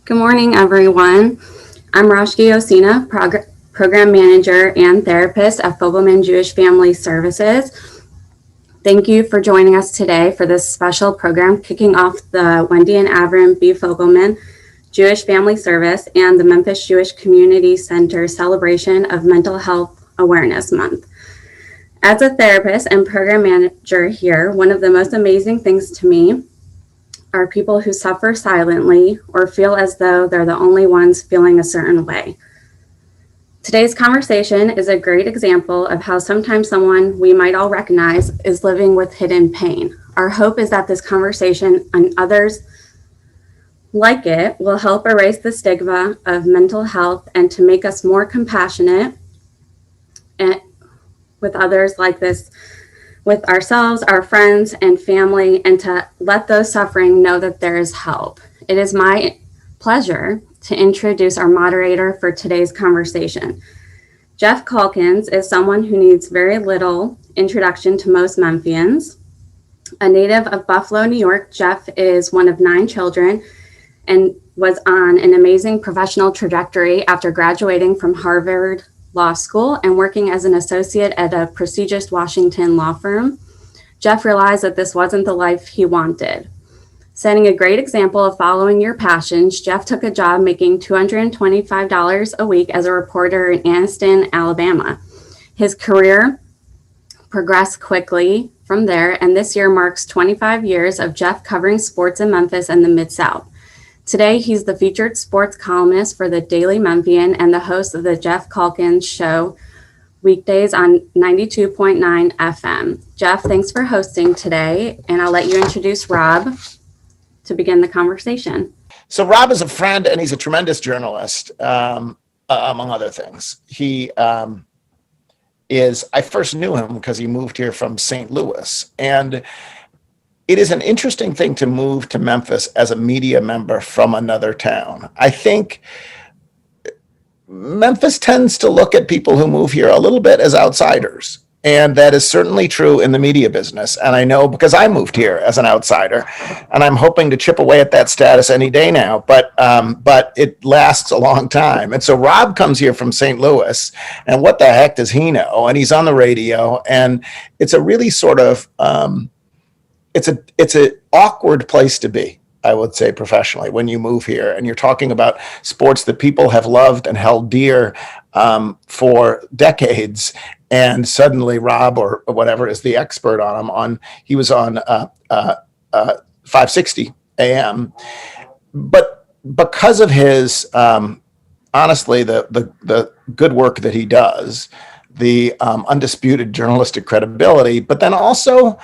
Good morning, everyone. I'm Roshki Osina, Program Manager and Therapist at Fogelman Jewish Family Services. Thank you for joining us today for this special program kicking off the Wendy and Avram B. Fogelman Jewish Family Service and the Memphis Jewish Community Center celebration of Mental Health Awareness Month. As a therapist and program manager here, one of the most amazing things to me are people who suffer silently or feel as though they're the only ones feeling a certain way. Today's conversation is a great example of how sometimes someone we might all recognize is living with hidden pain. Our hope is that this conversation and others like it will help erase the stigma of mental health and to make us more compassionate with others like this, with ourselves, our friends, and family, and to let those suffering know that there is help. It is my pleasure to introduce our moderator for today's conversation. Geoff Calkins is someone who needs very little introduction to most Memphians. A native of Buffalo, New York, Geoff is one of 9 children and was on an amazing professional trajectory after graduating from Harvard Law School and working as an associate at a prestigious Washington law firm. Geoff realized that this wasn't the life he wanted. Setting a great example of following your passions, Geoff took a job making $225 a week as a reporter in Anniston, Alabama. His career progressed quickly from there, and this year marks 25 years of Geoff covering sports in Memphis and the Mid-South. Today, he's the featured sports columnist for the Daily Memphian and the host of the Geoff Calkins Show weekdays on 92.9 FM. Geoff, thanks for hosting today, and I'll let you introduce Rob to begin the conversation. So Rob is a friend, and he's a tremendous journalist, among other things. I first knew him because he moved here from St. Louis, and it is an interesting thing to move to Memphis as a media member from another town. I think Memphis tends to look at people who move here a little bit as outsiders. And that is certainly true in the media business. And I know because I moved here as an outsider, and I'm hoping to chip away at that status any day now, but it lasts a long time. And so Rob comes here from St. Louis, and what the heck does he know? And he's on the radio, and it's a really sort of, it's an awkward place to be, I would say, professionally, when you move here and you're talking about sports that people have loved and held dear for decades, and suddenly Rob or whatever is the expert on them. He was on 560 AM, but because of his honestly the good work that he does, the undisputed journalistic credibility, but then also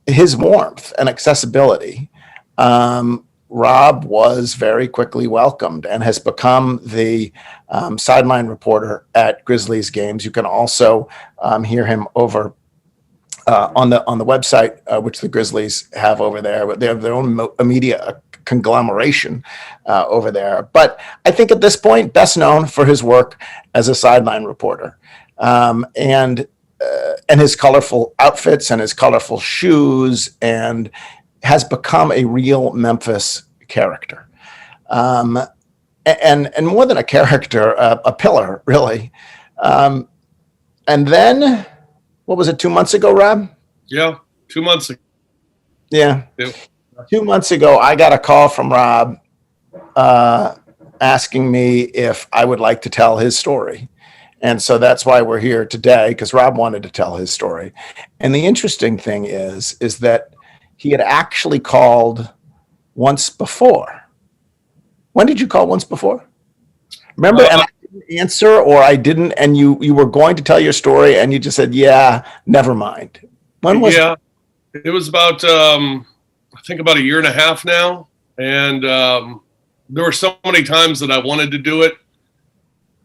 his warmth and accessibility, Rob was very quickly welcomed and has become the sideline reporter at Grizzlies games. You can also hear him over on the website, which the Grizzlies have over there. They have their own media conglomeration over there. But I think at this point, best known for his work as a sideline reporter, and his colorful outfits and his colorful shoes, and has become a real Memphis character. And more than a character, a pillar, really. And then, what was it, 2 months ago, Rob? Yeah, 2 months ago. Yeah. 2 months ago, I got a call from Rob asking me if I would like to tell his story. And so that's why we're here today, because Rob wanted to tell his story. And the interesting thing is that he had actually called once before. When did you call once before? Remember, and I didn't answer, or I didn't, and you were going to tell your story, and you just said, yeah, never mind. When was it? It was about, I think about a year and a half now. And there were so many times that I wanted to do it,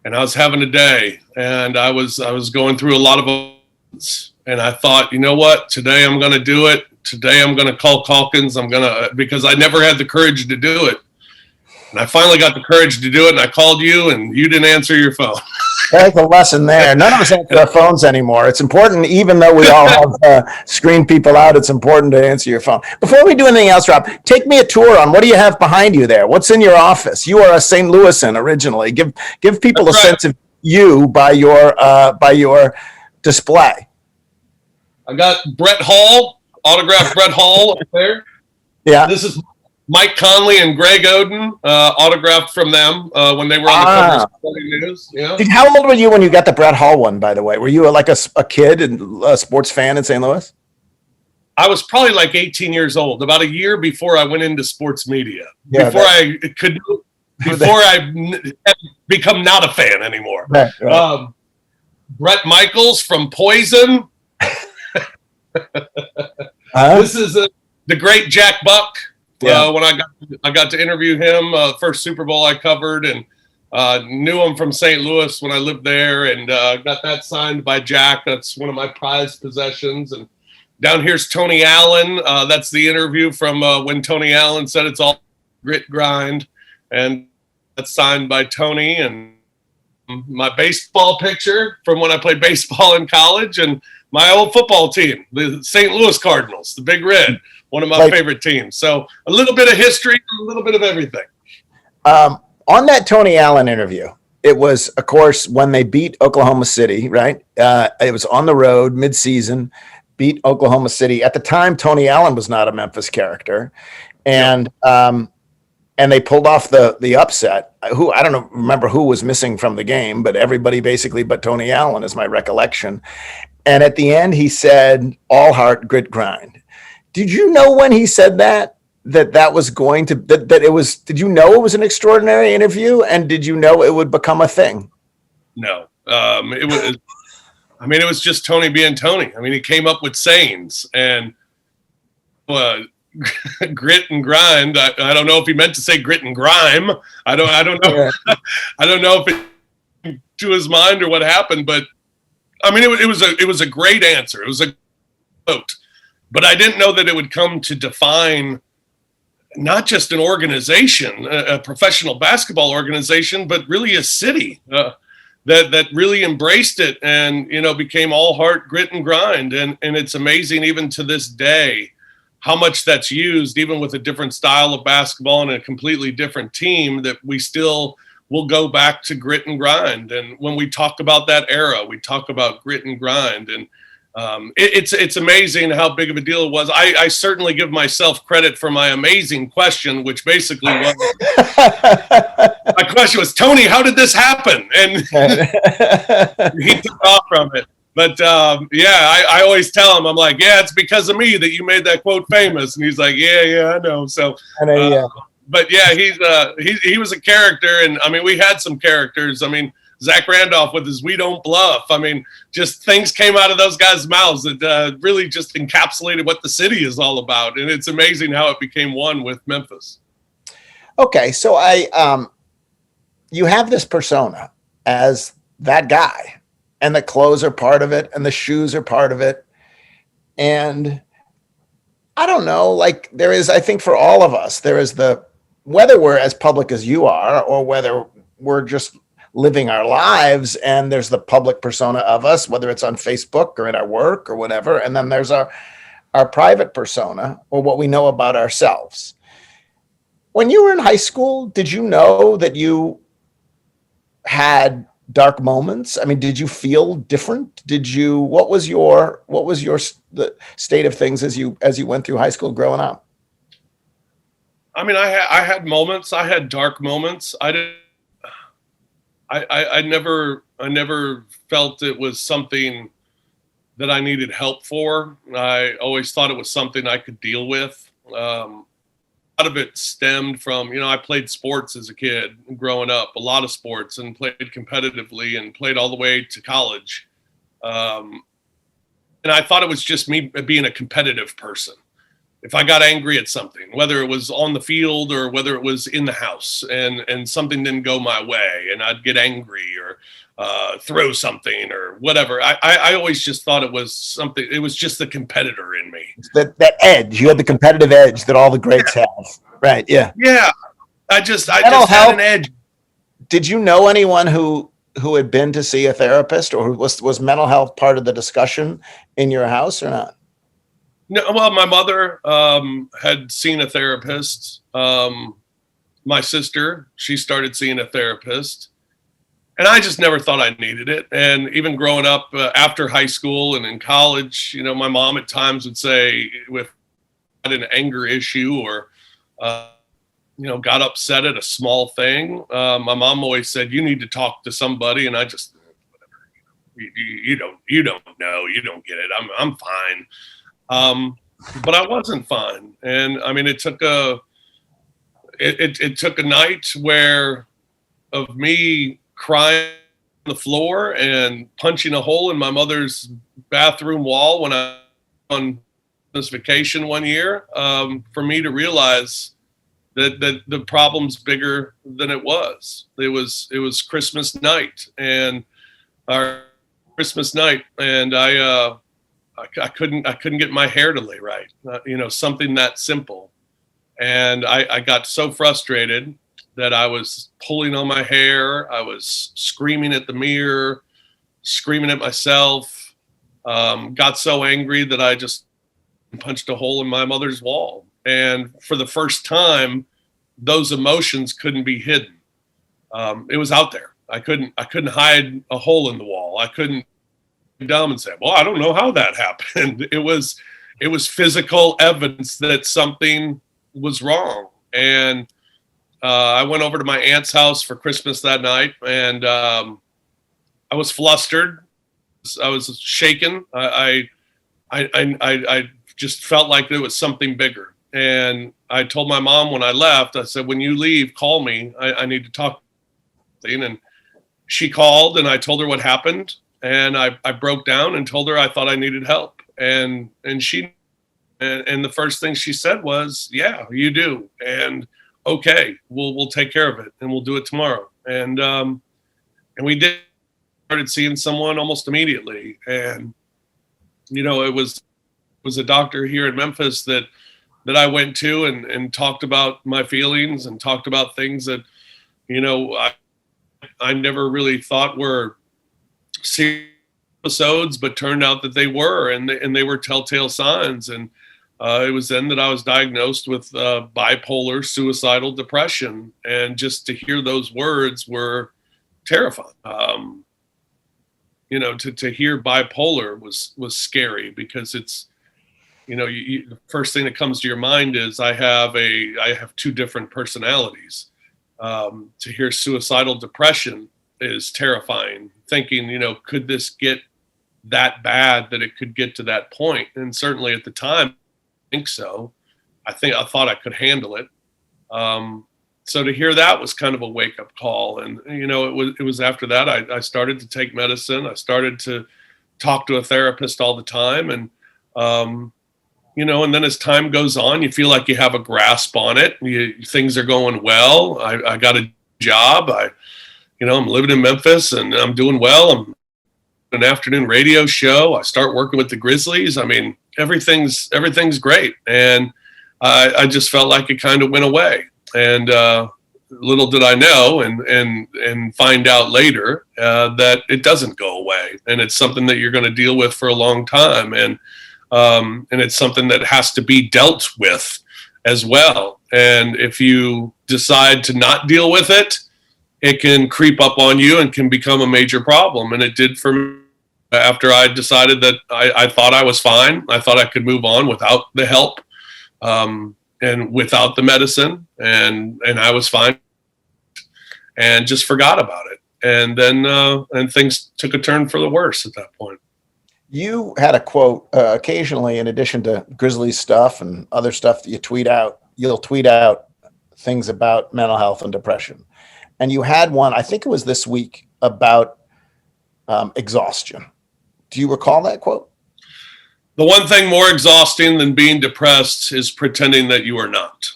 and I was having a day, and I was going through a lot of events, and I thought, you know what, today I'm going to do it. Today I'm going to call Calkins. Because I never had the courage to do it. And I finally got the courage to do it, and I called you, and you didn't answer your phone. There's a lesson there. None of us answer our phones anymore. It's important, even though we all have screened people out, it's important to answer your phone. Before we do anything else, Rob, take me a tour on what do you have behind you there? What's in your office? You are a St. Louisan originally. Give people That's a sense of you by your display. I got Brett Hall, autographed Brett Hall up there. Yeah. This is Mike Conley and Greg Oden, autographed from them when they were on the cover of Sporting News. Yeah. How old were you when you got the Brett Hall one, by the way? Were you like a kid and a sports fan in St. Louis? I was probably like 18 years old, about a year before I went into sports media. Yeah, before I had become not a fan anymore. Right. Brett Michaels from Poison. This is the great Jack Buck. Yeah. When I got to interview him, first Super Bowl I covered, and knew him from St. Louis when I lived there, and got that signed by Jack. That's one of my prized possessions. And down here's Tony Allen. That's the interview from when Tony Allen said it's all grit grind, and that's signed by Tony. And my baseball picture from when I played baseball in college, and my old football team, the St. Louis Cardinals, the Big Red, one of my favorite teams. So a little bit of history, a little bit of everything. On that Tony Allen interview, it was, of course, when they beat Oklahoma City, right? It was on the road, mid-season, beat Oklahoma City. At the time, Tony Allen was not a Memphis character. And they pulled off the upset. Who I don't remember who was missing from the game, but everybody basically but Tony Allen is my recollection. And at the end, he said, "All heart, grit, grind." Did you know when he said that was going to that it was? Did you know it was an extraordinary interview, and did you know it would become a thing? No, it was. I mean, it was just Tony being Tony. I mean, he came up with sayings and grit and grind. I don't know if he meant to say grit and grime. I don't know. Yeah. I don't know if it to his mind or what happened, but I mean, it was a great answer. It was a quote, but I didn't know that it would come to define not just an organization, a professional basketball organization, but really a city that really embraced it and, became all heart, grit, and grind. And it's amazing even to this day how much that's used, even with a different style of basketball and a completely different team, that we still will go back to grit and grind. And when we talk about that era, we talk about grit and grind. And it's amazing how big of a deal it was. I certainly give myself credit for my amazing question, which basically was, my question was, Tony, how did this happen? And he took off from it. But I always tell him, I'm like, yeah, it's because of me that you made that quote famous. And he's like, yeah, I know. So, but yeah, he was a character, and I mean, we had some characters. I mean, Zach Randolph with his "We Don't Bluff." I mean, just things came out of those guys' mouths that really just encapsulated what the city is all about, and it's amazing how it became one with Memphis. Okay, so you have this persona as that guy, and the clothes are part of it, and the shoes are part of it, and I don't know, like there is, I think for all of us, there is whether we're as public as you are or whether we're just living our lives, and there's the public persona of us, whether it's on Facebook or in our work or whatever. And then there's our private persona, or what we know about ourselves. When you were in high school, did you know that you had dark moments? I mean, did you feel different? What was the state of things as you went through high school growing up? I mean, I had moments. I had dark moments. I never felt it was something that I needed help for. I always thought it was something I could deal with. A lot of it stemmed from, I played sports as a kid growing up, a lot of sports, and played competitively and played all the way to college. And I thought it was just me being a competitive person. If I got angry at something, whether it was on the field or whether it was in the house, and something didn't go my way, and I'd get angry or throw something or whatever, I always just thought it was something. It was just the competitor in me. That edge. You had the competitive edge that all the greats have. Right. Yeah. Yeah. I just had an edge. Did you know anyone who who had been to see a therapist, or was mental health part of the discussion in your house or not? No, well, my mother had seen a therapist. My sister, she started seeing a therapist. And I just never thought I needed it. And even growing up after high school and in college, you know, my mom at times would say, if I had an anger issue or, you know, got upset at a small thing, my mom always said, you need to talk to somebody. And I just, whatever, you don't know, you don't get it. I'm fine. But I wasn't fine. And I mean, it took a night where of me crying on the floor and punching a hole in my mother's bathroom wall when I was on this vacation one year, for me to realize that the problem's bigger than it was. It was Christmas night and I couldn't get my hair to lay right. You know, something that simple. And I got so frustrated that I was pulling on my hair. I was screaming at the mirror, screaming at myself, got so angry that I just punched a hole in my mother's wall. And for the first time, those emotions couldn't be hidden. It was out there. I couldn't hide a hole in the wall. I couldn't be dumb and say, well, I don't know how that happened. It was physical evidence that something was wrong. And I went over to my aunt's house for Christmas that night, and I was flustered. I was shaken. I just felt like there was something bigger. And I told my mom when I left, I said, when you leave, call me. I need to talk. And she called, and I told her what happened. And I broke down and told her I thought I needed help. And the first thing she said was, yeah, you do. And okay, we'll take care of it, and we'll do it tomorrow. And we started seeing someone almost immediately. And, you know, it was a doctor here in Memphis that I went to and talked about my feelings and talked about things that, you know, I never really thought were serious episodes, but turned out that they were, and they were telltale signs. And it was then that I was diagnosed with bipolar, suicidal depression. And just to hear those words were terrifying. You know, to hear bipolar was scary, because it's, you know, the first thing that comes to your mind is I have two different personalities. To hear suicidal depression is terrifying, thinking, you know, could this get that bad that it could get to that point? And certainly at the time, think so. I thought I could handle it. So to hear that was kind of a wake up call. And, you know, it was after that I started to take medicine. I started to talk to a therapist all the time. And, you know, and then as time goes on, you feel like you have a grasp on it. Things are going well. I got a job. I'm living in Memphis and I'm doing well. I'm an afternoon radio show. I start working with the Grizzlies. I mean, everything's great. And I just felt like it kind of went away. And little did I know and find out later that it doesn't go away. And it's something that you're going to deal with for a long time. And it's something that has to be dealt with as well. And if you decide to not deal with it, it can creep up on you and can become a major problem. And it did for me after I decided that I thought I was fine. I thought I could move on without the help and without the medicine. And I was fine and just forgot about it. And then and things took a turn for the worse at that point. You had a quote occasionally, in addition to Grizzlies stuff and other stuff that you tweet out, you'll tweet out things about mental health and depression. And you had one, I think it was this week, about exhaustion. Do you recall that quote? The one thing more exhausting than being depressed is pretending that you are not.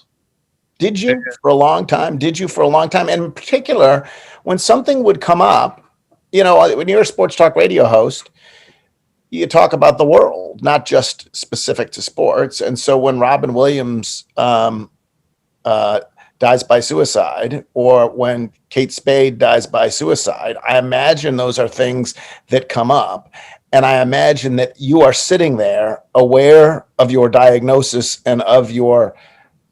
Did you for a long time? And in particular, when something would come up, you know, when you're a sports talk radio host, you talk about the world, not just specific to sports. And so when Robin Williams dies by suicide, or when Kate Spade dies by suicide, I imagine those are things that come up. And I imagine that you are sitting there aware of your diagnosis and of your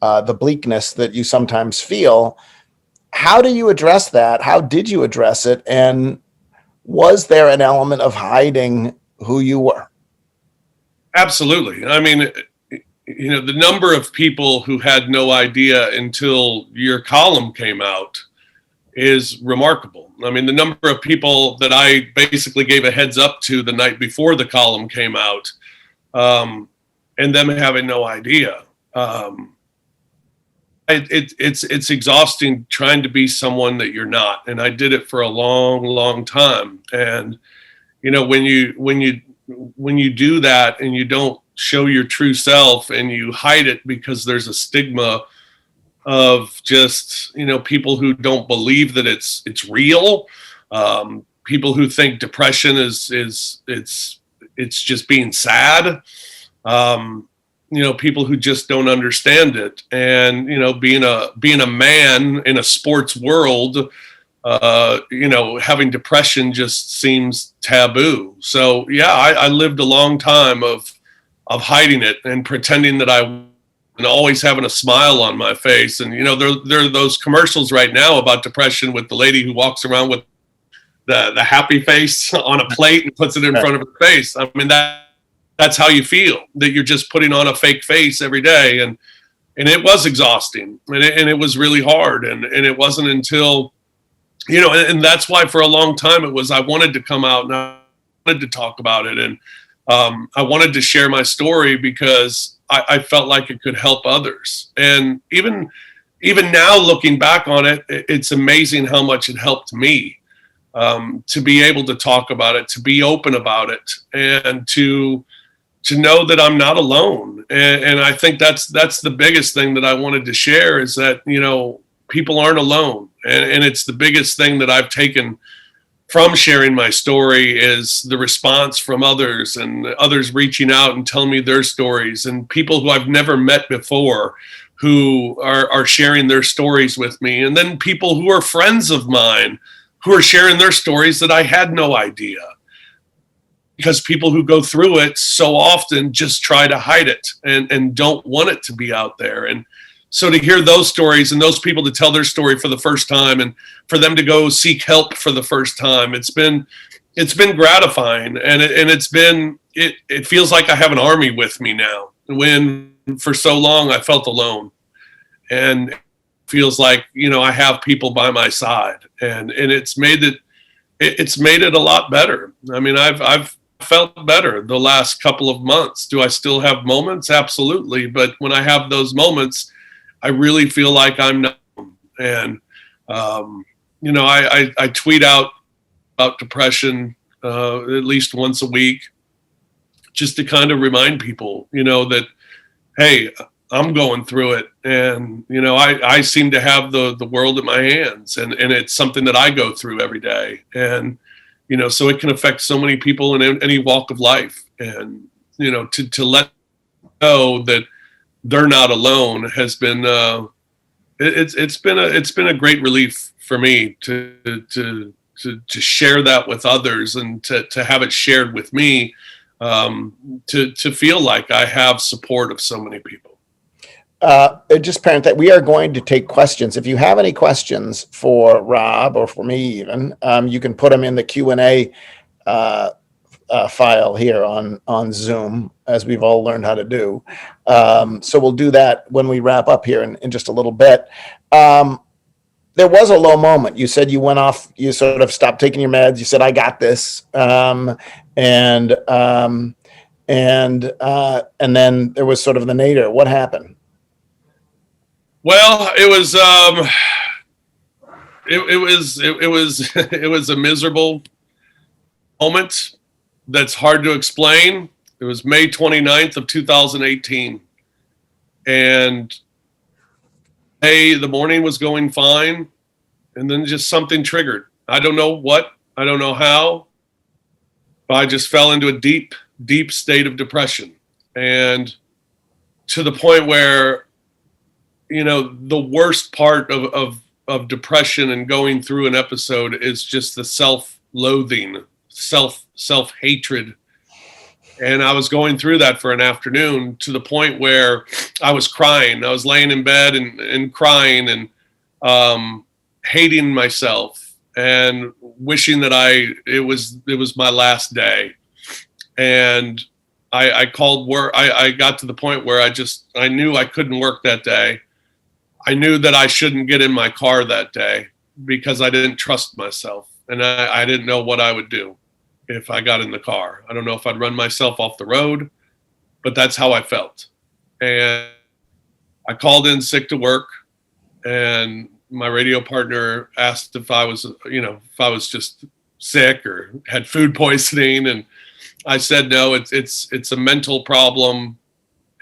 the bleakness that you sometimes feel. How do you address that? How did you address it? And was there an element of hiding who you were? Absolutely. I mean, the number of people who had no idea until your column came out is remarkable. I mean, the number of people that I basically gave a heads up to the night before the column came out, and them having no idea. It's exhausting trying to be someone that you're not. And I did it for a long, long time. And, when you do that and you don't show your true self and you hide it because there's a stigma of just, people who don't believe that it's real. People who think depression is it's just being sad. People who just don't understand it. And, being a man in a sports world, having depression just seems taboo. So yeah, I lived a long time of hiding it and pretending that and always having a smile on my face. And, there are those commercials right now about depression with the lady who walks around with the happy face on a plate and puts it in front of her face. I mean, that's how you feel, that you're just putting on a fake face every day. And it was exhausting, and it was really hard. And it wasn't until, and that's why for a long time I wanted to come out and I wanted to talk about it. And I wanted to share my story because I felt like it could help others. And even now, looking back on it, it's amazing how much it helped me to be able to talk about it, to be open about it, and to know that I'm not alone. And I think that's the biggest thing that I wanted to share, is that, people aren't alone. And it's the biggest thing that I've taken from sharing my story, is the response from others, and others reaching out and telling me their stories, and people who I've never met before who are sharing their stories with me. And then people who are friends of mine who are sharing their stories that I had no idea. Because people who go through it so often just try to hide it and don't want it to be out there. And so to hear those stories and those people to tell their story for the first time, and for them to go seek help for the first time, it's been gratifying. And it feels like I have an army with me now, when for so long I felt alone. And it feels like, I have people by my side, and it's made it a lot better. I mean, I've felt better the last couple of months. Do I still have moments? Absolutely. But when I have those moments, I really feel like I'm not. And, I tweet out about depression at least once a week, just to kind of remind people, that, hey, I'm going through it. And, I seem to have the world in my hands, and it's something that I go through every day. And, so it can affect so many people in any walk of life. And, to let know that they're not alone has been, it's been a great relief for me to share that with others, and to have it shared with me, to feel like I have support of so many people. Just parent that we are going to take questions. If you have any questions for Rob, or for me even, you can put them in the Q&A file here on Zoom, as we've all learned how to do. So we'll do that when we wrap up here in just a little bit. There was a low moment. You said you went off, you sort of stopped taking your meds. You said, I got this. And then there was sort of the nadir. What happened? Well, it was a miserable moment that's hard to explain. It was May 29th of 2018. And the morning was going fine. And then just something triggered. I don't know what, I don't know how, but I just fell into a deep, deep state of depression. And to the point where the worst part of depression and going through an episode is just the self-loathing, self-hatred. And I was going through that for an afternoon to the point where I was crying. I was laying in bed and crying and hating myself and wishing that it was my last day. And I called work. I got to the point where I knew I couldn't work that day. I knew that I shouldn't get in my car that day because I didn't trust myself, and I didn't know what I would do if I got in the car. I don't know if I'd run myself off the road, but that's how I felt. And I called in sick to work, and my radio partner asked if I was just sick or had food poisoning, and I said no. It's a mental problem,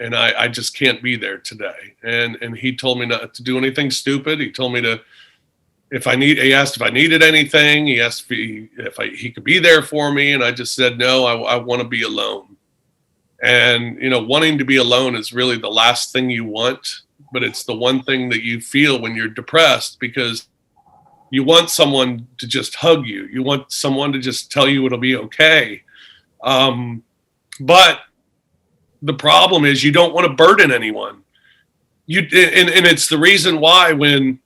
and I just can't be there today. And he told me not to do anything stupid. He told me to, he asked if I needed anything. He asked if he could be there for me. And I just said, no, I want to be alone. And, wanting to be alone is really the last thing you want, but it's the one thing that you feel when you're depressed, because you want someone to just hug you. You want someone to just tell you it'll be okay. But the problem is you don't want to burden anyone. And it's the reason why when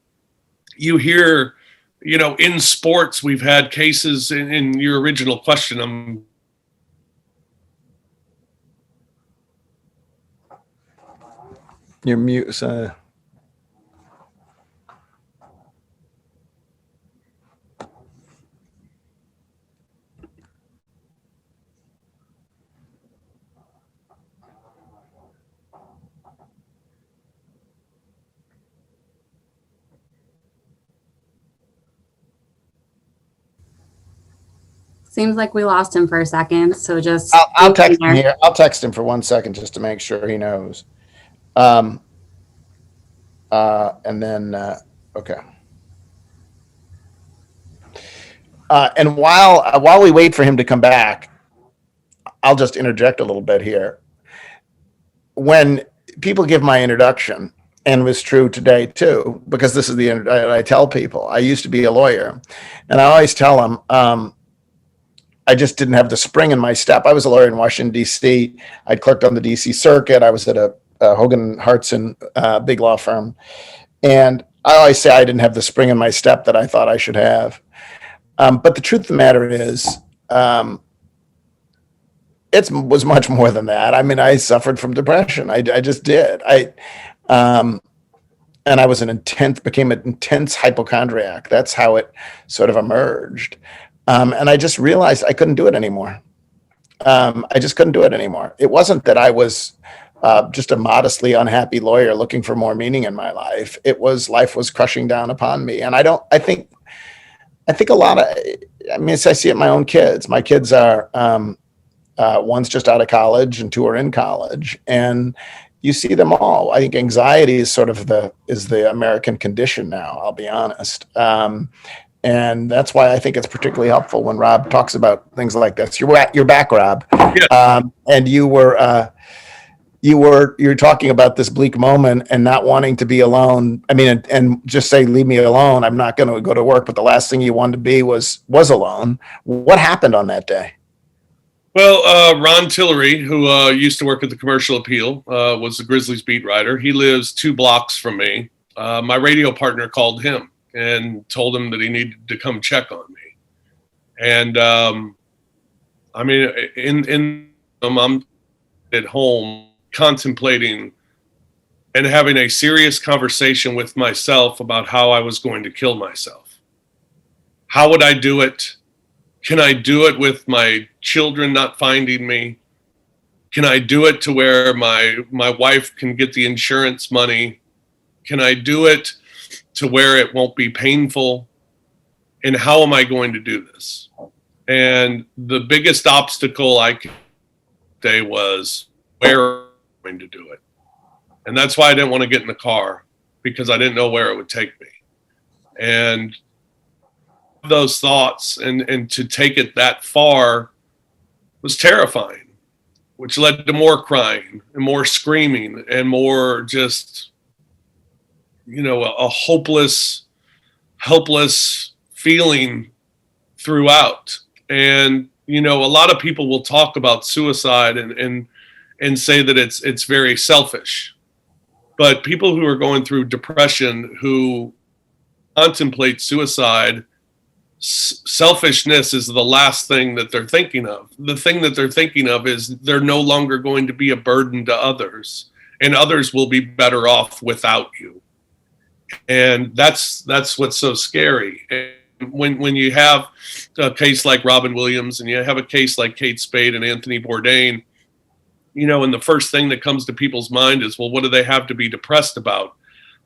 you hear, in sports, we've had cases in your original question. You're mute. Seems like we lost him for a second. So just I'll text him here. I'll text him for 1 second just to make sure he knows. And then okay. And while we wait for him to come back, I'll just interject a little bit here. When people give my introduction, and it was true today too, because this is I tell people I used to be a lawyer, and I always tell them I just didn't have the spring in my step. I was a lawyer in Washington, D.C. I'd clerked on the D.C. circuit. I was at a Hogan Hartson big law firm. And I always say I didn't have the spring in my step that I thought I should have. But the truth of the matter is, it was much more than that. I mean, I suffered from depression. I just did. And I was became an intense hypochondriac. That's how it sort of emerged. And I just realized I couldn't do it anymore. I just couldn't do it anymore. It wasn't that I was just a modestly unhappy lawyer looking for more meaning in my life. Life was crushing down upon me. And I think a lot of, I see it in my own kids. My kids are, one's just out of college and two are in college, and you see them all. I think anxiety is sort of the American condition now, I'll be honest. And that's why I think it's particularly helpful when Rob talks about things like this. You're back, Rob. Yeah. And you're talking about this bleak moment and not wanting to be alone. I mean, and just say, leave me alone. I'm not going to go to work. But the last thing you wanted to be was alone. What happened on that day? Well, Ron Tillery, who used to work at the Commercial Appeal, was the Grizzlies beat writer. He lives 2 blocks from me. My radio partner called him and told him that he needed to come check on me. And I'm at home contemplating and having a serious conversation with myself about how I was going to kill myself. How would I do it? Can I do it with my children not finding me? Can I do it to where my wife can get the insurance money? Can I do it to where it won't be painful? And how am I going to do this? And the biggest obstacle I could say was, where am I going to do it? And that's why I didn't want to get in the car, because I didn't know where it would take me. And those thoughts and to take it that far was terrifying, which led to more crying and more screaming and more just a hopeless, helpless feeling throughout. And, a lot of people will talk about suicide and say that it's very selfish. But people who are going through depression, who contemplate suicide, selfishness is the last thing that they're thinking of. The thing that they're thinking of is they're no longer going to be a burden to others, and others will be better off without you. And that's what's so scary. And when you have a case like Robin Williams, and you have a case like Kate Spade and Anthony Bourdain, and the first thing that comes to people's mind is, well, what do they have to be depressed about?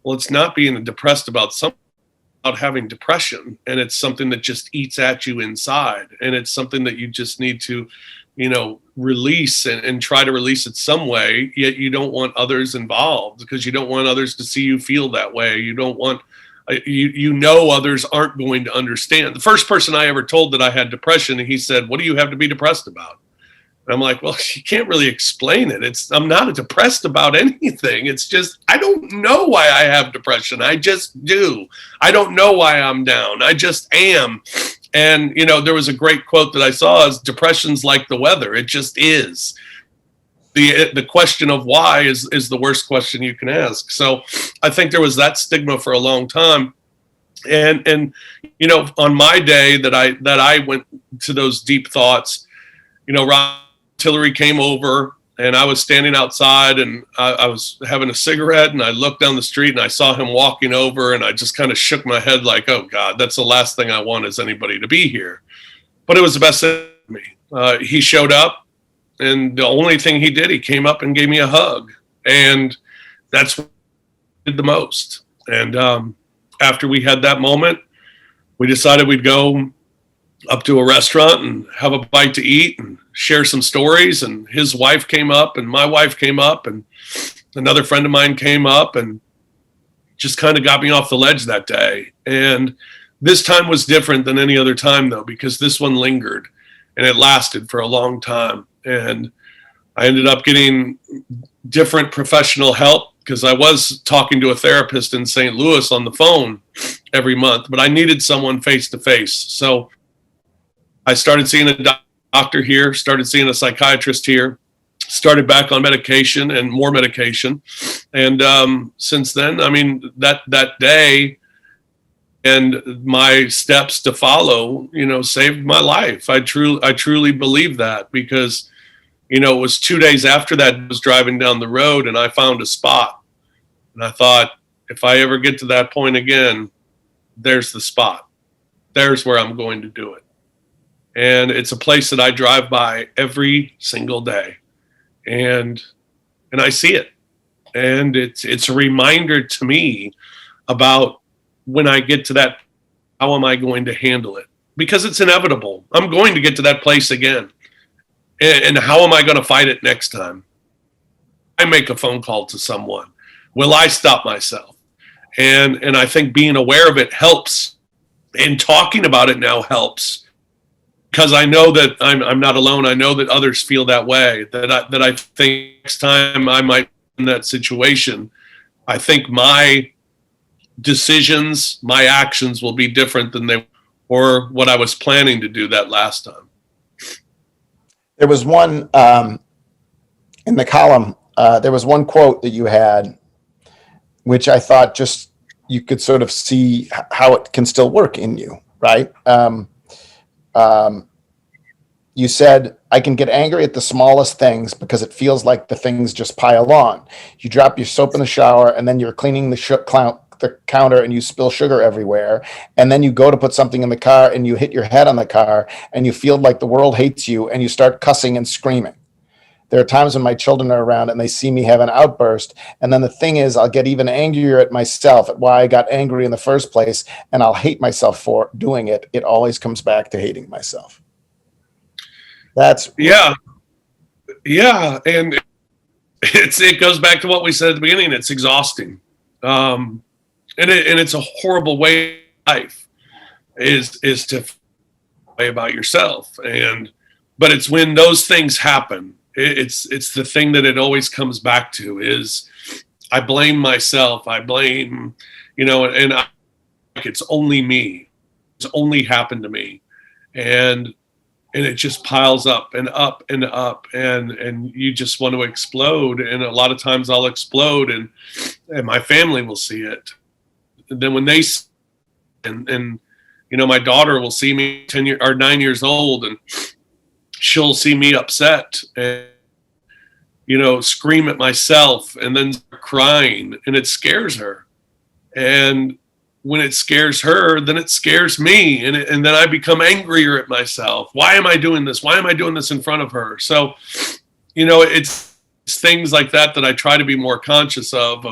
Well, it's not being depressed about something, about having depression, and it's something that just eats at you inside, and it's something that you just need to release and try to release it some way. Yet you don't want others involved, because you don't want others to see you feel that way. You don't want others aren't going to understand. The first person I ever told that I had depression, he said, "What do you have to be depressed about?" And I'm like, well, you can't really explain it. I'm not depressed about anything. It's just, I don't know why I have depression. I just do. I don't know why I'm down. I just am. And, there was a great quote that I saw is, depression's like the weather. It just is. The question of why is the worst question you can ask. So I think there was that stigma for a long time. And on my day that I went to those deep thoughts, Rob Tillery came over, and I was standing outside, and I was having a cigarette, and I looked down the street and I saw him walking over, and I just kind of shook my head like, oh God, that's the last thing I want is anybody to be here. But it was the best thing for me. He showed up, and the only thing he did, he came up and gave me a hug, and that's what I did the most. And after we had that moment, we decided we'd go up to a restaurant and have a bite to eat and share some stories. And his wife came up, and my wife came up, and another friend of mine came up, and just kind of got me off the ledge that day. And this time was different than any other time, though, because this one lingered, and it lasted for a long time. And I ended up getting different professional help, because I was talking to a therapist in St. Louis on the phone every month, but I needed someone face to face. So I started seeing a doctor here, started seeing a psychiatrist here, started back on medication and more medication. And since then, that day and my steps to follow, saved my life. I truly believe that, because, it was 2 days after that, I was driving down the road and I found a spot. And I thought, if I ever get to that point again, there's the spot. There's where I'm going to do it. And it's a place that I drive by every single day, and I see it. And it's a reminder to me about when I get to that, how am I going to handle it? Because it's inevitable. I'm going to get to that place again. And how am I going to fight it next time? I make a phone call to someone. Will I stop myself? And I think being aware of it helps, and talking about it now helps. Because I know that I'm not alone. I know that others feel that way. That I think next time I might be in that situation, I think my decisions, my actions will be different than they or what I was planning to do that last time. There was one in the column. There was one quote that you had, which I thought just you could sort of see how it can still work in you, right? You said, I can get angry at the smallest things because it feels like the things just pile on. You drop your soap in the shower, and then you're cleaning the counter and you spill sugar everywhere. And then you go to put something in the car and you hit your head on the car and you feel like the world hates you and you start cussing and screaming. There are times when my children are around and they see me have an outburst. And then the thing is, I'll get even angrier at myself at why I got angry in the first place. And I'll hate myself for doing it. It always comes back to hating myself. That's yeah. And it goes back to what we said at the beginning. It's exhausting. And it's a horrible way of life is to feel about yourself. But it's when those things happen, it's the thing that it always comes back to is I blame myself. I blame, it's only me. It's only happened to me. And it just piles up and up and up, and you just want to explode. And a lot of times I'll explode, and my family will see it. And then when they and my daughter will see me 9 years old, and she'll see me upset and scream at myself and then crying, and it scares her. And when it scares her, then it scares me. And then I become angrier at myself. Why am I doing this? Why am I doing this in front of her? So, it's things like that I try to be more conscious of,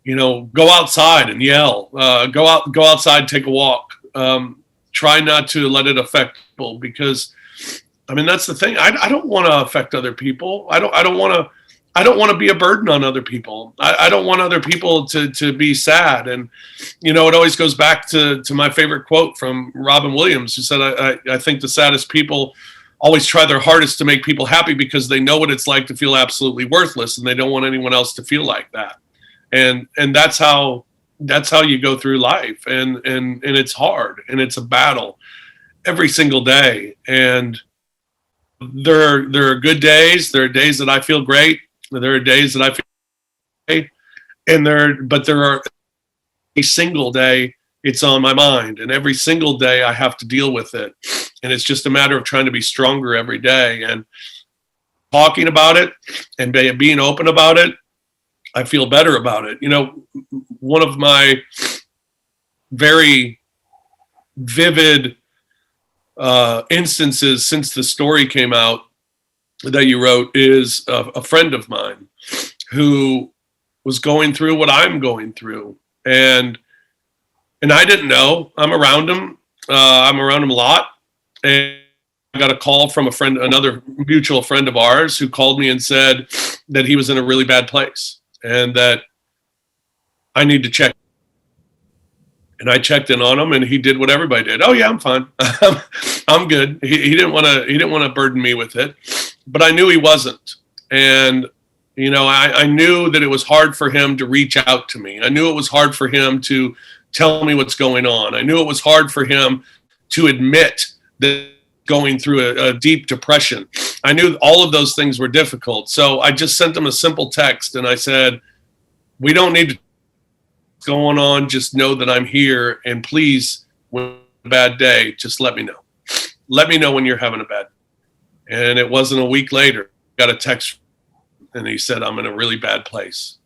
go outside and yell, go outside, take a walk. Try not to let it affect people, because that's the thing. I don't want to affect other people. I don't want to be a burden on other people. I don't want other people to be sad. And, it always goes back to my favorite quote from Robin Williams, who said, I think the saddest people always try their hardest to make people happy because they know what it's like to feel absolutely worthless, and they don't want anyone else to feel like that. And that's how you go through life. And it's hard, and it's a battle every single day. And there are good days. There are days that I feel great. There are days that I feel great. But there are every single day it's on my mind, and every single day I have to deal with it. And it's just a matter of trying to be stronger every day and talking about it and being open about it. I feel better about it. One of my very vivid instances since the story came out that you wrote is a friend of mine who was going through what I'm going through. And I didn't know. I'm around him. I'm around him a lot. And I got a call from another mutual friend of ours, who called me and said that he was in a really bad place and that I need to check. And I checked in on him, and he did what everybody did. Oh yeah, I'm fine. I'm good. He didn't want to burden me with it, but I knew he wasn't. And, I knew that it was hard for him to reach out to me. I knew it was hard for him to tell me what's going on. I knew it was hard for him to admit that going through a deep depression. I knew all of those things were difficult. So I just sent him a simple text, and I said, we don't need to going on, just know that I'm here, and please, when you have a bad day, just let me know. Let me know when you're having a bad day. And it wasn't a week later, I got a text, and he said, I'm in a really bad place.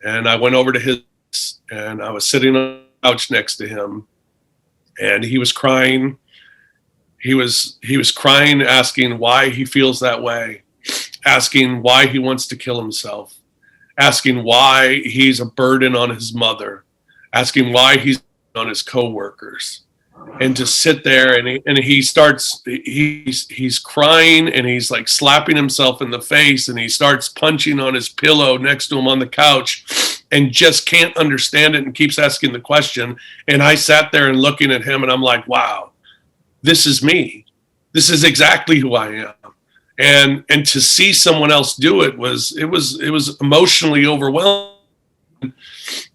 And I went over to his, and I was sitting on the couch next to him, and he was crying. He was crying, asking why he feels that way, asking why he wants to kill himself, asking why he's a burden on his mother, asking why he's on his coworkers. And to sit there, and he's crying, and he's like slapping himself in the face, and he starts punching on his pillow next to him on the couch, and just can't understand it and keeps asking the question. And I sat there and looking at him, and I'm like, wow, this is me. This is exactly who I am. And to see someone else do it was emotionally overwhelming.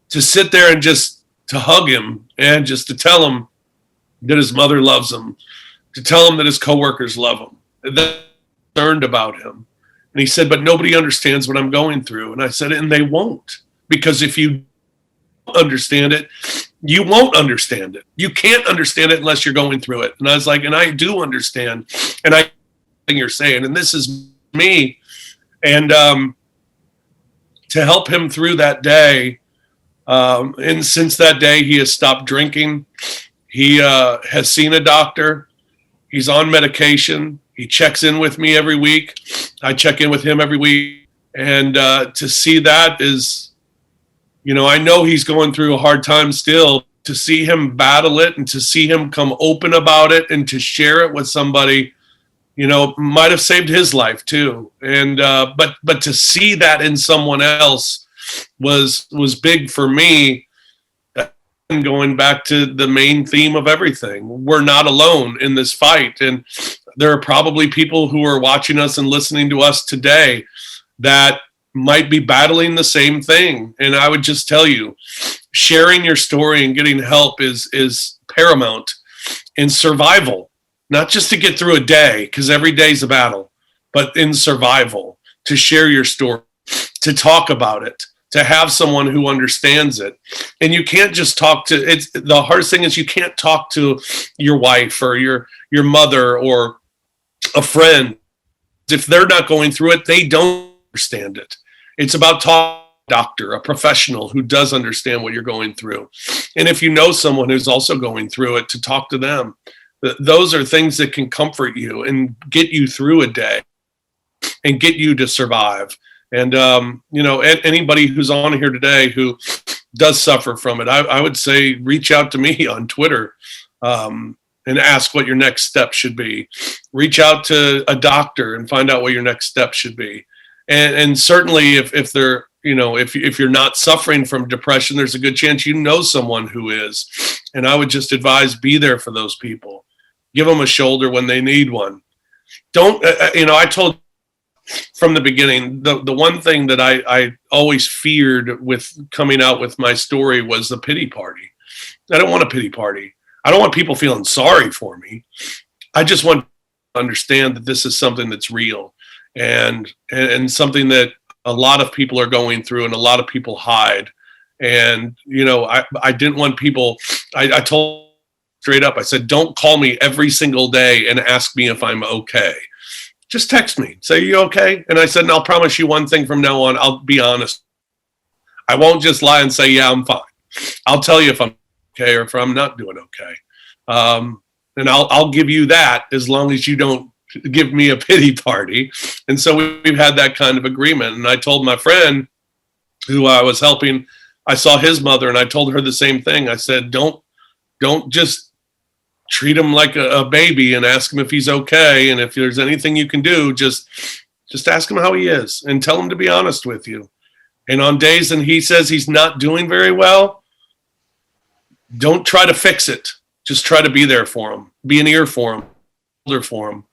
To sit there and just to hug him, and just to tell him that his mother loves him, to tell him that his coworkers love him, that they're concerned about him. And he said, but nobody understands what I'm going through. And I said, and they won't, because if you understand it, you won't understand it. You can't understand it unless you're going through it. And I was like, and I do understand. And I you're saying, and this is me. And to help him through that day, and since that day he has stopped drinking. He has seen a doctor. He's on medication. He checks in with me every week. I check in with him every week. And to see that is, I know he's going through a hard time still. To see him battle it, and to see him come open about it, and to share it with somebody, might have saved his life too. And but to see that in someone else was big for me. And going back to the main theme of everything, we're not alone in this fight. And there are probably people who are watching us and listening to us today that might be battling the same thing. And I would just tell you, sharing your story and getting help is paramount in survival, not just to get through a day, because every day's a battle, but in survival, to share your story, to talk about it, to have someone who understands it. And you can't just talk to, it's the hardest thing is you can't talk to your wife or your mother or a friend. If they're not going through it, they don't understand it. It's about talking to a doctor, a professional who does understand what you're going through. And if you know someone who's also going through it, to talk to them. Those are things that can comfort you and get you through a day and get you to survive. And, anybody who's on here today who does suffer from it, I would say reach out to me on Twitter and ask what your next step should be. Reach out to a doctor and find out what your next step should be. And certainly if they're, if you're not suffering from depression, there's a good chance you know someone who is. And I would just advise, be there for those people. Give them a shoulder when they need one. Don't, I told from the beginning, the one thing that I always feared with coming out with my story was the pity party. I don't want a pity party. I don't want people feeling sorry for me. I just want to understand that this is something that's real and something that a lot of people are going through and a lot of people hide. And, I didn't want people, I told straight up, I said, don't call me every single day and ask me if I'm okay. Just text me, say, you okay? And I said, and I'll promise you one thing from now on, I'll be honest. I won't just lie and say, yeah, I'm fine. I'll tell you if I'm okay or if I'm not doing okay. And I'll give you that as long as you don't give me a pity party. And so we've had that kind of agreement. And I told my friend who I was helping, I saw his mother and I told her the same thing. I said, don't just treat him like a baby and ask him if he's okay. And if there's anything you can do, just ask him how he is and tell him to be honest with you. And on days when he says he's not doing very well, don't try to fix it. Just try to be there for him, be an ear for him, shoulder for him,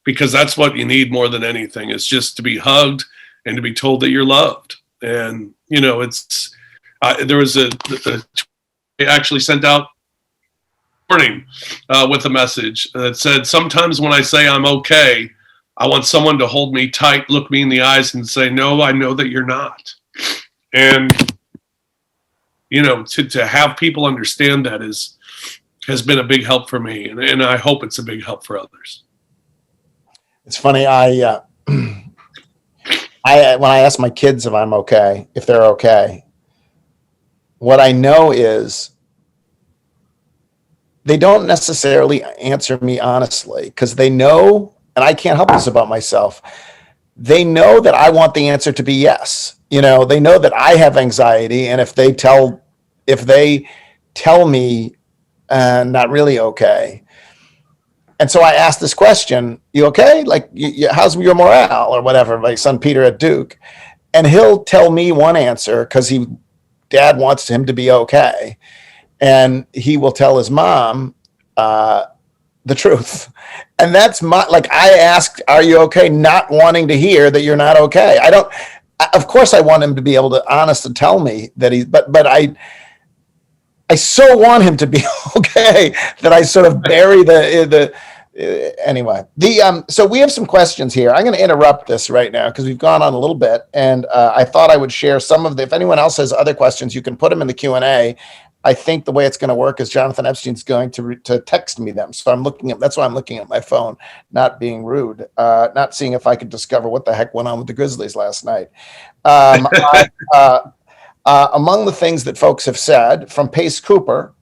because that's what you need more than anything, is just to be hugged and to be told that you're loved. And, it's, there was I actually sent out morning with a message that said, sometimes when I say I'm okay, I want someone to hold me tight, look me in the eyes and say, no, I know that you're not. And, to have people understand that has been a big help for me. And I hope it's a big help for others. It's funny. When I ask my kids if I'm okay, if they're okay, what I know is they don't necessarily answer me honestly, because they know, and I can't help this about myself, they know that I want the answer to be yes. They know that I have anxiety, and if they tell me not really okay. And so I asked this question, you okay? Like, how's your morale or whatever, my son Peter at Duke. And he'll tell me one answer because dad wants him to be okay. And he will tell his mom the truth. And that's I asked, are you okay? Not wanting to hear that you're not okay. Of course I want him to be able to honestly tell me that but I so want him to be okay that I sort of bury anyway. So we have some questions here. I'm going to interrupt this right now because we've gone on a little bit, and I thought I would share some of if anyone else has other questions, you can put them in the Q&A. I think the way it's going to work is Jonathan Epstein's going to text me them. So that's why I'm looking at my phone, not being rude, not seeing if I could discover what the heck went on with the Grizzlies last night. Among the things that folks have said from Pace Cooper,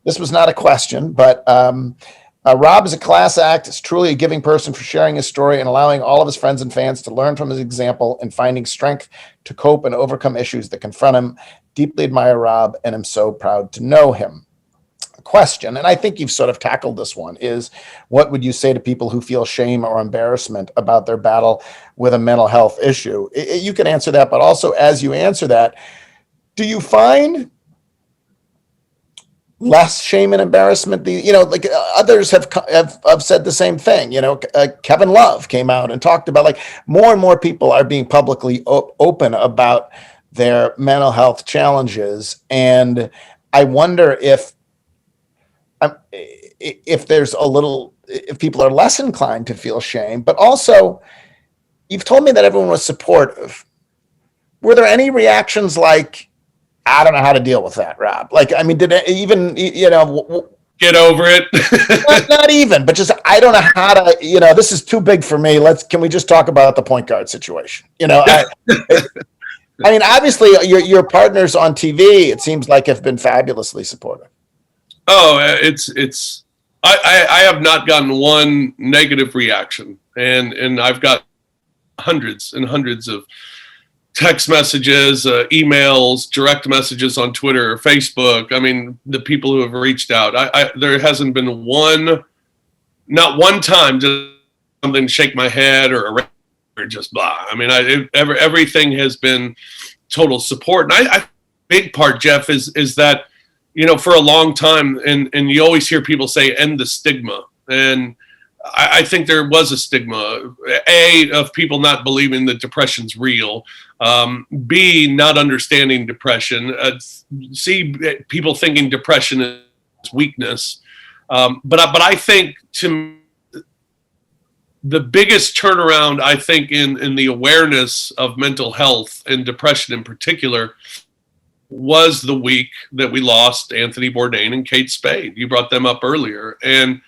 this was not a question, but Rob is a class act, is truly a giving person for sharing his story and allowing all of his friends and fans to learn from his example and finding strength to cope and overcome issues that confront him. Deeply admire Rob and am so proud to know him. Question, and I think you've sort of tackled this one, is what would you say to people who feel shame or embarrassment about their battle with a mental health issue? You can answer that, but also as you answer that, do you find less shame and embarrassment? Like others have said the same thing. Kevin Love came out and talked about, like, more and more people are being publicly open about their mental health challenges. And I wonder if there's if people are less inclined to feel shame. But also, you've told me that everyone was supportive. Were there any reactions like, I don't know how to deal with that, Rob? Like, I mean, did it even, get over it? not even, but just, I don't know how to, this is too big for me. Can we just talk about the point guard situation? I mean, obviously your partners on TV, it seems like, have been fabulously supportive. Oh, I have not gotten one negative reaction, and I've got hundreds and hundreds of text messages, emails, direct messages on Twitter or Facebook. I mean, the people who have reached out, there hasn't been not one time just something to shake my head or just blah. I mean, everything has been total support. And I big part, Geoff, is that, for a long time, and you always hear people say, end the stigma. And I think there was a stigma, A, of people not believing that depression's real, B, not understanding depression, C, people thinking depression is weakness. But I think, the biggest turnaround, I think, in the awareness of mental health and depression in particular was the week that we lost Anthony Bourdain and Kate Spade. You brought them up earlier. And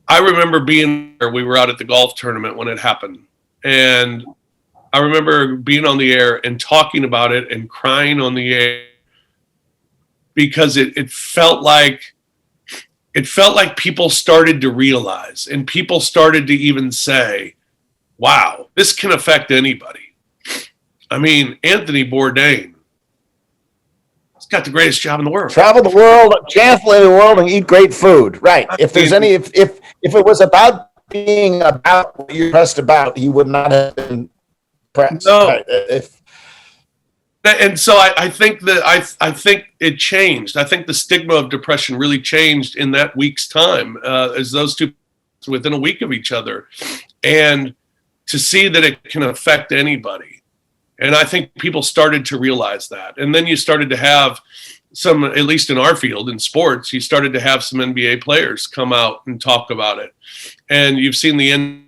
I remember being there. We were out at the golf tournament when it happened. And I remember being on the air and talking about it and crying on the air because it felt like people started to realize, and people started to even say, wow, this can affect anybody. I mean, Anthony Bourdain, he's got the greatest job in the world. Travel the world, chancellor the world, and eat great food. Right. If there's any, if it was about being about what you're pressed about, he would not have been pressed. No. Right. And so I think that I think it changed. I think the stigma of depression really changed in that week's time, as those two within a week of each other, and to see that it can affect anybody. And I think people started to realize that. And then you started to have some, at least in our field in sports, you started to have some NBA players come out and talk about it. And you've seen the NBA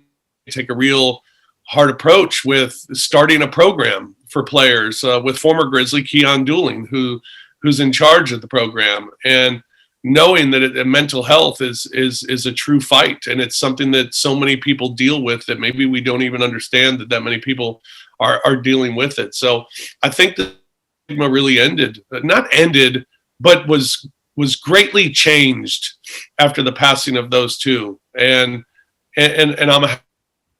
take a real hard approach with starting a program for players, with former Grizzly Keon Dooling, who's in charge of the program, and knowing that mental health is a true fight, and it's something that so many people deal with that maybe we don't even understand that many people are dealing with it. So I think the stigma really not ended, but was greatly changed after the passing of those two, and I'm happy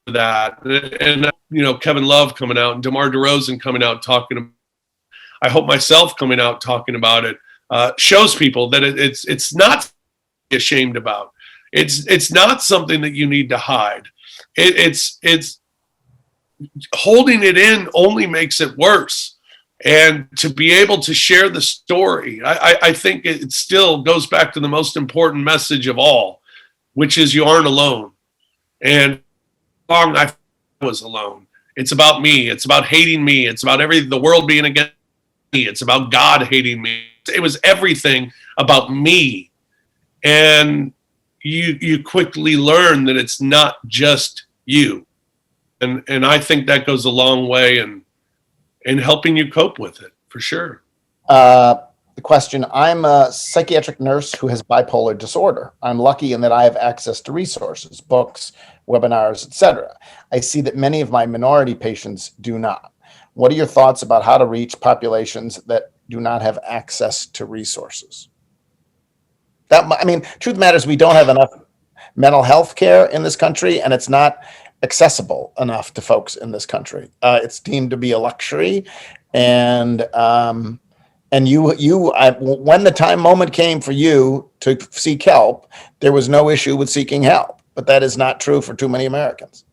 for that. And Kevin Love coming out and DeMar DeRozan coming out talking about it. I hope myself coming out talking about it shows people that it's not to be ashamed about. It's not something that you need to hide. It's holding it in only makes it worse. And to be able to share the story, I think it still goes back to the most important message of all, which is you aren't alone. And long I was alone. It's about me. It's about hating me. It's about the world being against me. It's about God hating me. It was everything about me. And you quickly learn that it's not just you. And I think that goes a long way in helping you cope with it, for sure. The question, I'm a psychiatric nurse who has bipolar disorder. I'm lucky in that I have access to resources, books, webinars, etc. I see that many of my minority patients do not. What are your thoughts about how to reach populations that do not have access to resources? Truth matters, we don't have enough mental health care in this country, and it's not accessible enough to folks in this country. It's deemed to be a luxury, and when the moment came for you to seek help, there was no issue with seeking help. But that is not true for too many Americans.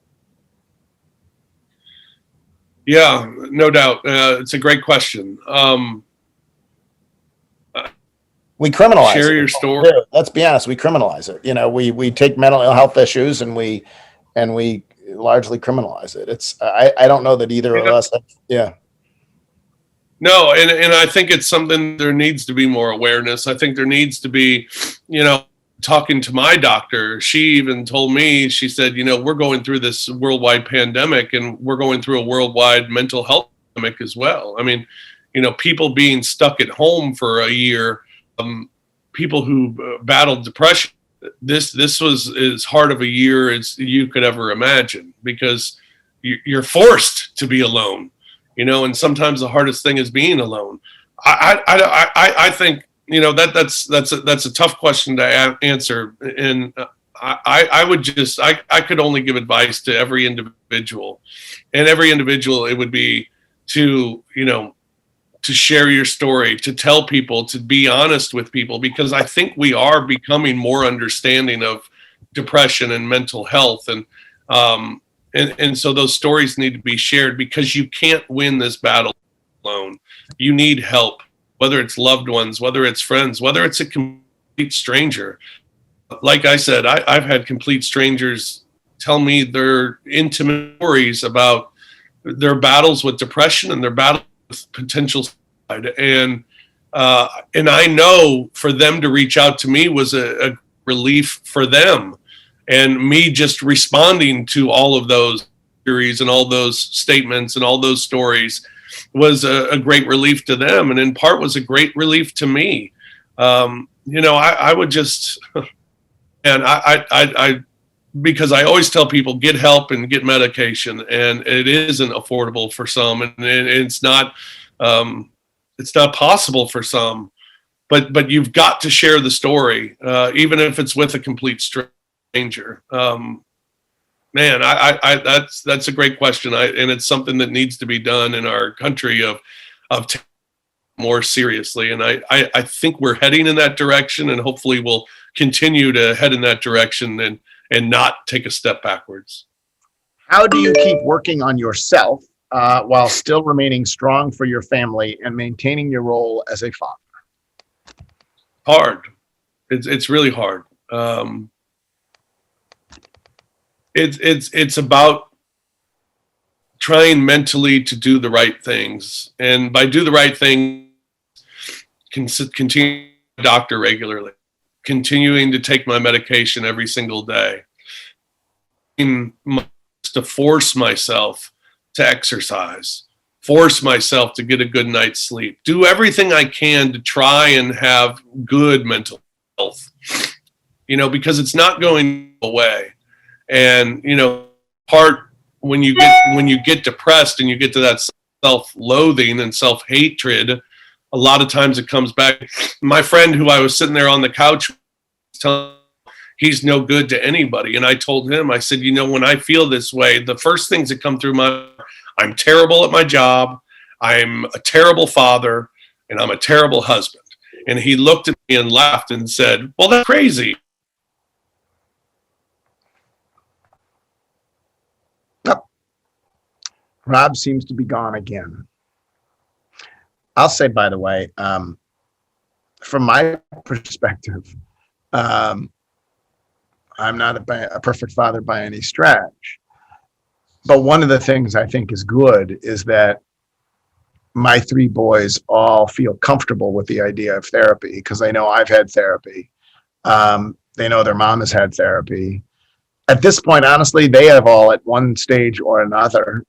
Yeah, no doubt. It's a great question. We criminalize Share it. your story. Let's be honest. We criminalize it. We take mental health issues and we largely criminalize it. I don't know that either of us. Yeah. No, and I think it's something there needs to be more awareness. I think there needs to be, talking to my doctor, she even told me, she said, we're going through this worldwide pandemic and we're going through a worldwide mental health pandemic as well. I mean, people being stuck at home for a year, people who battled depression, this was as hard of a year as you could ever imagine, because you're forced to be alone, and sometimes the hardest thing is being alone. I think, that's a tough question to answer. And I could only give advice to every individual, and every individual, it would be to share your story, to tell people, to be honest with people, because I think we are becoming more understanding of depression and mental health. And so those stories need to be shared, because you can't win this battle alone. You need help, whether it's loved ones, whether it's friends, whether it's a complete stranger. Like I said, I've had complete strangers tell me their intimate stories about their battles with depression and their battle with potential suicide. And I know for them to reach out to me was a relief for them. And me just responding to all of those theories and all those statements and all those stories was a great relief to them, and in part was a great relief to me. I would just, and I because I always tell people, get help and get medication, and it isn't affordable for some, and it's not possible for some, but you've got to share the story, even if it's with a complete stranger. Man, that's a great question. And it's something that needs to be done in our country of taking it more seriously. And I think we're heading in that direction, and hopefully we'll continue to head in that direction and not take a step backwards. How do you keep working on yourself while still remaining strong for your family and maintaining your role as a father? Hard. It's really hard. It's about trying mentally to do the right things, and by do the right thing, continue to doctor regularly, continuing to take my medication every single day, to force myself to exercise, force myself to get a good night's sleep, do everything I can to try and have good mental health, because it's not going away. And, part when you get depressed and you get to that self-loathing and self-hatred, a lot of times it comes back. My friend who I was sitting there on the couch telling, he's no good to anybody. And I told him, I said, when I feel this way, the first things that come through I'm terrible at my job, I'm a terrible father, and I'm a terrible husband. And he looked at me and laughed and said, well, that's crazy. Rob seems to be gone again. I'll say, by the way, from my perspective, I'm not a perfect father by any stretch. But one of the things I think is good is that my three boys all feel comfortable with the idea of therapy, because they know I've had therapy. They know their mom has had therapy. At this point, honestly, they have all at one stage or another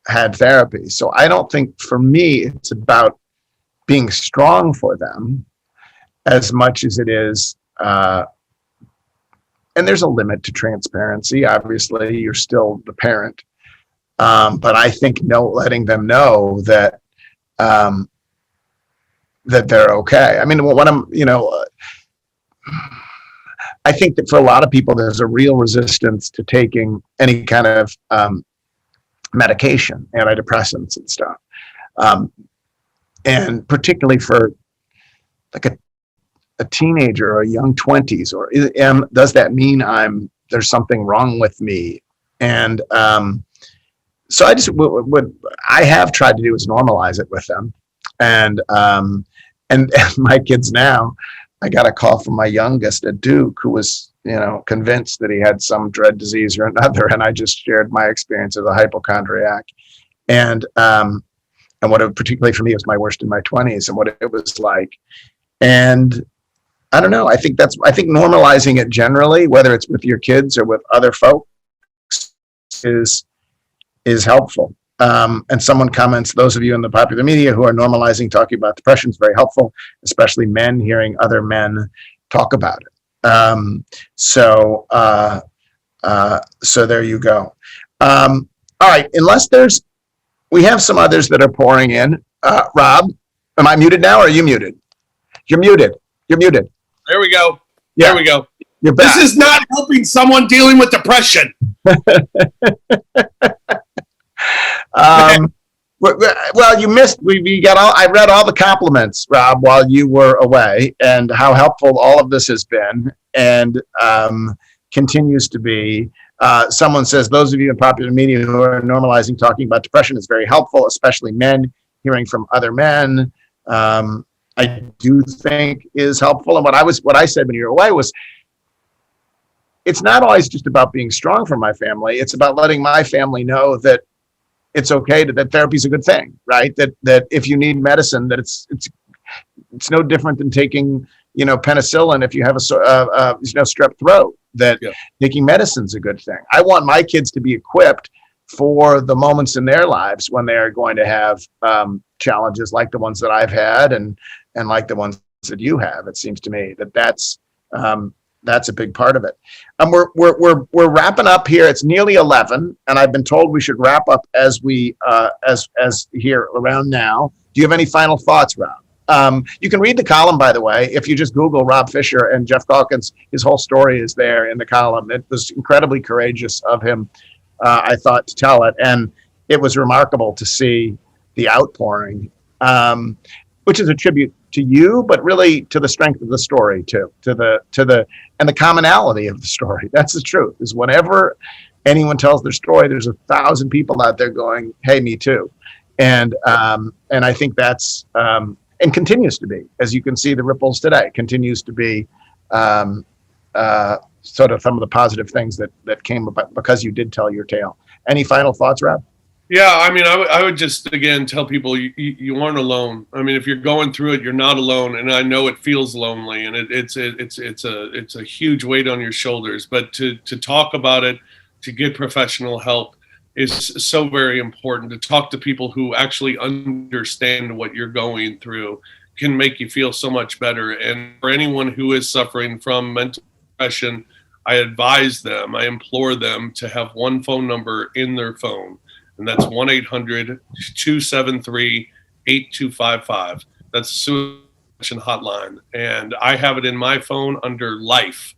had therapy. So I don't think, for me, it's about being strong for them as much as it is, and there's a limit to transparency. Obviously, you're still the parent. But I think letting them know that that they're okay. I mean, I think that for a lot of people, there's a real resistance to taking any kind of medication, antidepressants and stuff. And particularly for like a teenager or a young 20s, or does that mean there's something wrong with me? And so I just what I have tried to do is normalize it with them, and and my kids now, I got a call from my youngest at Duke who was, convinced that he had some dread disease or another. And I just shared my experience as a hypochondriac. And what it, particularly for me, was my worst in my 20s and what it was like. And I don't know. I think normalizing it generally, whether it's with your kids or with other folks, is helpful. And someone comments, those of you in the popular media who are normalizing talking about depression is very helpful, especially men hearing other men talk about it. So there you go. All right. Unless we have some others that are pouring in. Rob, am I muted now or are you muted? You're muted. There we go. Yeah. There we go. You're back. This is not helping someone dealing with depression. Well, you missed. We got all. I read all the compliments, Rob, while you were away, and how helpful all of this has been, and continues to be. Someone says those of you in popular media who are normalizing talking about depression is very helpful, especially men hearing from other men. I do think is helpful, and what I said when you were away was, it's not always just about being strong for my family. It's about letting my family know that it's okay, that therapy is a good thing, right? That if you need medicine, that it's no different than taking, penicillin if you have a strep throat, that taking medicine's a good thing. I want my kids to be equipped for the moments in their lives when they're going to have challenges like the ones that I've had and like the ones that you have. It seems to me that's a big part of it. We're wrapping up here. It's nearly 11, and I've been told we should wrap up as we as here around now. Do you have any final thoughts, Rob? You can read the column, by the way. If you just Google Rob Fischer and Geoff Calkins, his whole story is there in the column. It was incredibly courageous of him, I thought, to tell it, and it was remarkable to see the outpouring, which is a tribute to you, but really to the strength of the story too, to the and the commonality of the story. That's the truth. Is whenever anyone tells their story, there's 1,000 people out there going, "Hey, me too," and I think that's and continues to be, as you can see the ripples today, continues to be sort of some of the positive things that came about because you did tell your tale. Any final thoughts, Rob? Yeah, I mean, I would just, again, tell people you aren't alone. I mean, if you're going through it, you're not alone. And I know it feels lonely, and it's a huge weight on your shoulders. But to talk about it, to get professional help is so very important. To talk to people who actually understand what you're going through can make you feel so much better. And for anyone who is suffering from mental depression, I advise them, I implore them to have one phone number in their phone. And that's 1-800-273-8255. That's the suicide hotline. And I have it in my phone under life.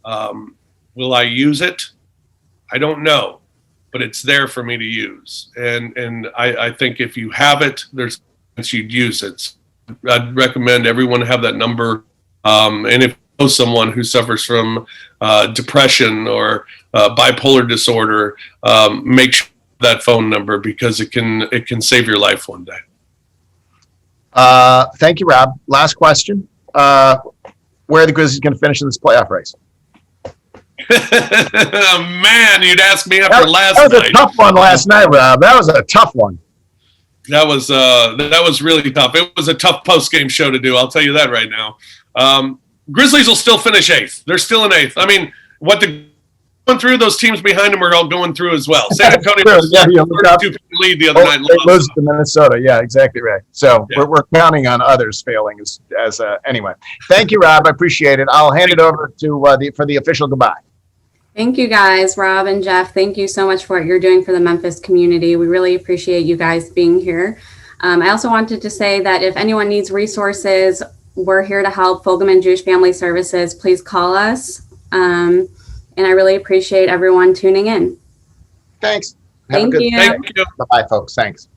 Will I use it? I don't know, but it's there for me to use. And I think if you have it, there's a chance you'd use it. I'd recommend everyone have that number. And if you know someone who suffers from depression or bipolar disorder, make sure that phone number, because it can save your life one day. Thank you, Rob. Last question. Where are the Grizzlies going to finish in this playoff race? Man, you'd ask me after last night. That was a tough one last night, Rob. That was a tough one. That was really tough. It was a tough post-game show to do. I'll tell you that right now. Grizzlies will still finish 8th. They're still in 8th. I mean, what the going through, those teams behind them are all going through as well. San Antonio was 2 lead the other night. They lose to Minnesota. Yeah, exactly right. So we're counting on others failing as anyway. Thank you, Rob. I appreciate it. I'll hand it over to for the official goodbye. Thank you guys, Rob and Geoff. Thank you so much for what you're doing for the Memphis community. We really appreciate you guys being here. I also wanted to say that if anyone needs resources, we're here to help. Fogelman Jewish Family Services, please call us. And I really appreciate everyone tuning in. Thanks. Thank you. Thank you. Bye-bye, folks. Thanks.